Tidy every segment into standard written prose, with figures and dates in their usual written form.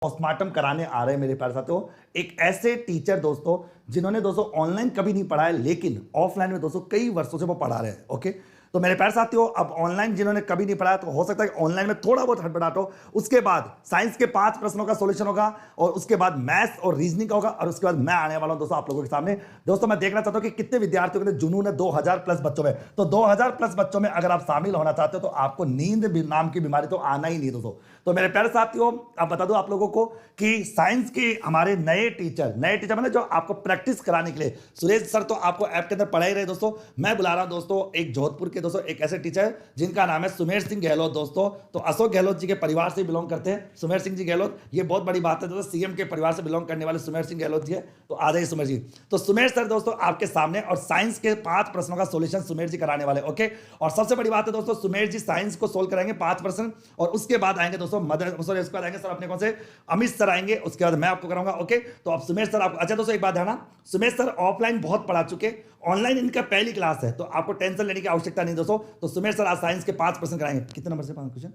Postmortem कराने आ रहे हैं मेरे प्यारे साथियों, एक ऐसे टीचर दोस्तों जिन्होंने दोस्तों ऑनलाइन कभी नहीं पढ़ाया लेकिन ऑफलाइन में दोस्तों कई वर्षों से वो पढ़ा रहे हैं। ओके, तो मेरे प्यारे साथियों अब ऑनलाइन जिन्होंने कभी नहीं पढ़ाया तो हो सकता है कि ऑनलाइन में थोड़ा बहुत हड़बड़ाहट हो, उसके बाद साइंस के 5 प्रश्नों का सॉल्यूशन होगा और उसके बाद मैथ्स और रीजनिंग का होगा और उसके बाद मैं आने वाला हूं दोस्तों आप लोगों के सामने। दोस्तों मैं देखना चाहता हूं कि कितने विद्यार्थियों के जुनून है 2000 प्लस बच्चों में। तो 2000 प्लस बच्चों में अगर आप शामिल होना चाहते हो तो आपको नींद नाम की बीमारी तो आना ही नहीं दोस्तों। तो मेरे प्यारे साथियों अब बता दूं आप लोगों को कि साइंस के हमारे नए टीचर मतलब जो आपको प्रैक्टिस कराने के लिए, सुरेश सर तो आपको ऐप के अंदर पढ़ा ही रहे दोस्तों। मैं बुला रहा हूं दोस्तों एक जोधपुर के दोस्तों एक ऐसे टीचर जिनका नाम है सुमेर सिंह गहलोत दोस्तों। तो अशोक गहलोत जी के परिवार से बिलोंग करते हैं सुमेर सिंह जी गहलोत, ये बहुत बड़ी बात है दोस्तों, सीएम के परिवार से बिलोंग करने वाले सुमेर सिंह गहलोत जी है। तो आ जाइए सुमेर जी। तो सुमेर सर दोस्तों आपके सामने और साइंस के 5 प्रश्नों का सॉल्यूशन सुमेर जी कराने वाले। ओके, और सबसे बड़ी बात है दोस्तों सुमेर जी साइंस को सोल्व कराएंगे 5 प्रश्न और उसके बाद आएंगे दोस्तों उसके बाद आएंगे सर अपने कौन से अमित सर आएंगे, उसके बाद मैं आपको कराऊंगा। ओके, तो अब सुमेर सर आप अच्छा दोस्तों एक बात है ना, सुमेर सर ऑफलाइन बहुत पढ़ा चुके, ऑनलाइन इनका पहली क्लास है तो आपको टेंशन लेने की आवश्यकता नहीं दोस्तों। तो सुमेर सर आज साइंस के 5 प्रश्न कराएंगे। कितने नंबर से 5 क्वेश्चन?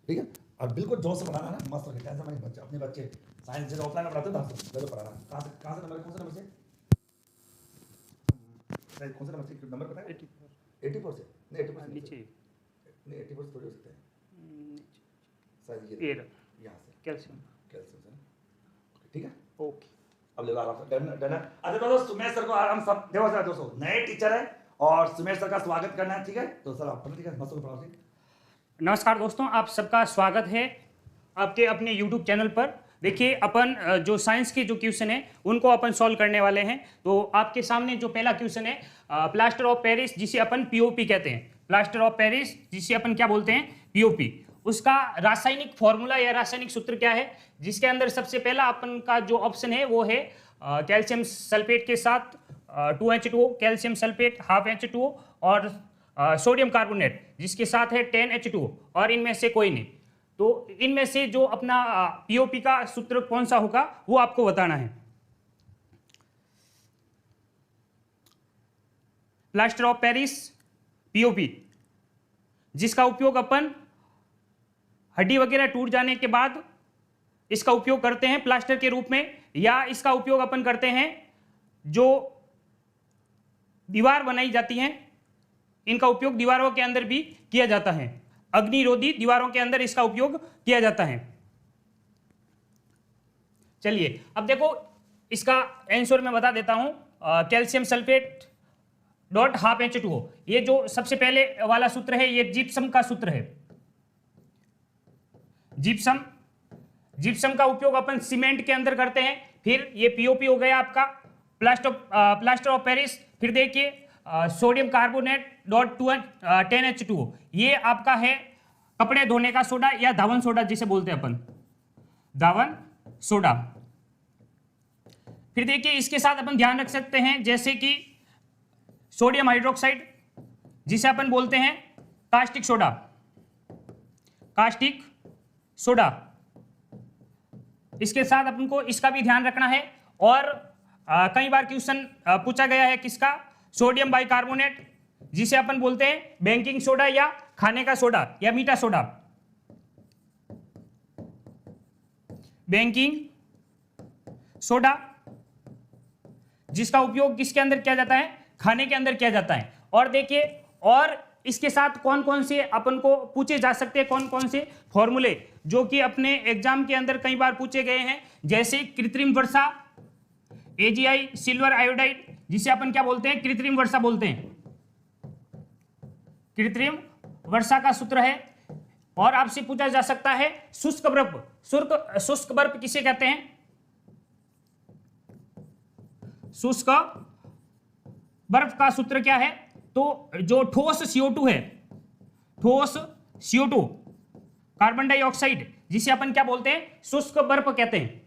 ठीक है, और बिल्कुल जोर से पढ़ाना ना, मस्त रखे, टेंशन नहीं, बच्चे अपने बच्चे साइंस जैसे ऑफलाइन में पढ़ाते हैं तो पढ़ाना। कहां से नंबर, कौन से नंबर से, कौन से नंबर से नंबर पता है? 84 से नहीं, 84 नीचे नहीं, 84 से थोड़ी हो सकते हैं शायद ये यहाँ से कैल्शियम से। ठीक है, ओके, अब ले लो आराम से, डन। अच्छा दोस्तों सुमेर सर को आराम सब देखो सर दोस्तों नए टीचर है और सुमेर सर का स्वागत करना है। ठीक है, तो सर आप ठीक है, मस्त पढ़ाओ। नमस्कार दोस्तों, आप सबका स्वागत है आपके अपने YouTube चैनल पर। देखिए अपन जो साइंस के जो क्वेश्चन है उनको अपन सॉल्व करने वाले हैं। तो आपके सामने जो पहला क्वेश्चन है प्लास्टर ऑफ पेरिस जिसे अपन पीओपी कहते हैं, प्लास्टर ऑफ पेरिस जिसे अपन क्या बोलते हैं, पीओपी, उसका रासायनिक फॉर्मूला या रासायनिक सूत्र क्या है, जिसके अंदर सबसे पहला अपन का जो ऑप्शन है वो है कैल्शियम सल्फेट के साथ 2H2O, calcium sulphate half H2O और सोडियम कार्बोनेट जिसके साथ है 10H2O और इनमें से कोई नहीं। तो इनमें से जो अपना पीओपी का सूत्र कौन सा होगा वो आपको बताना है। प्लास्टर ऑफ पेरिस पीओपी, जिसका उपयोग अपन हड्डी वगैरह टूट जाने के बाद इसका उपयोग करते हैं प्लास्टर के रूप में, या इसका उपयोग अपन करते हैं जो दीवार बनाई जाती हैं, इनका उपयोग दीवारों के अंदर भी किया जाता है, अग्निरोधी दीवारों के अंदर इसका उपयोग किया जाता है। चलिए अब देखो इसका आंसर मैं बता देता हूं, calcium sulphate dot half H2O, ये जो सबसे पहले वाला सूत्र है ये जिप्सम का सूत्र है। जिप्सम का उपयोग अपन सीमेंट के अंदर करते हैं। फिर ये पीओपी हो गया आपका प्लास्टर ऑफ पेरिस। फिर देखिए सोडियम कार्बोनेट डॉट 10H2O, ये आपका है कपड़े धोने का सोडा या धावन सोडा जिसे बोलते हैं अपन, धावन सोडा। फिर देखिए इसके साथ अपन ध्यान रख सकते हैं जैसे कि सोडियम हाइड्रोक्साइड जिसे अपन बोलते हैं कास्टिक सोडा, इसके साथ अपन को इसका भी ध्यान रखना है। और कई बार क्वेश्चन पूछा गया है किसका, सोडियम बाइकार्बोनेट जिसे अपन बोलते हैं बेकिंग सोडा या खाने का सोडा या मीठा सोडा, बेकिंग सोडा जिसका उपयोग किसके अंदर किया जाता है, खाने के अंदर किया जाता है। और देखिए और इसके साथ कौन कौन से अपन को पूछे जा सकते हैं, कौन कौन से फॉर्मूले जो कि अपने एग्जाम के अंदर कई बार पूछे गए हैं, जैसे कृत्रिम वर्षा, AgI सिल्वर आयोडाइड जिसे अपन क्या बोलते हैं, कृत्रिम वर्षा बोलते हैं, कृत्रिम वर्षा का सूत्र है। और आपसे पूछा जा सकता है शुष्क बर्फ किसे कहते हैं, शुष्क बर्फ का सूत्र क्या है, तो जो ठोस CO2 है, ठोस CO2 कार्बन डाइऑक्साइड जिसे अपन क्या बोलते हैं, शुष्क बर्फ कहते हैं।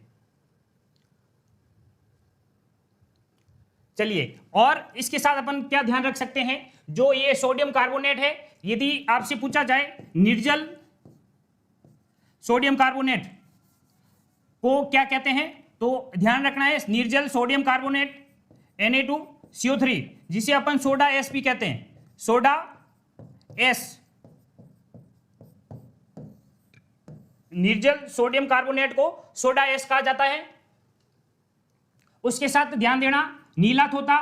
चलिए और इसके साथ अपन क्या ध्यान रख सकते हैं, जो ये सोडियम कार्बोनेट है, यदि आपसे पूछा जाए निर्जल सोडियम कार्बोनेट को क्या कहते हैं, तो ध्यान रखना है निर्जल सोडियम कार्बोनेट Na2CO3 जिसे अपन सोडा एस भी कहते हैं, सोडा एस। निर्जल सोडियम कार्बोनेट को सोडा एश कहा जाता है। उसके साथ ध्यान देना नीला तोता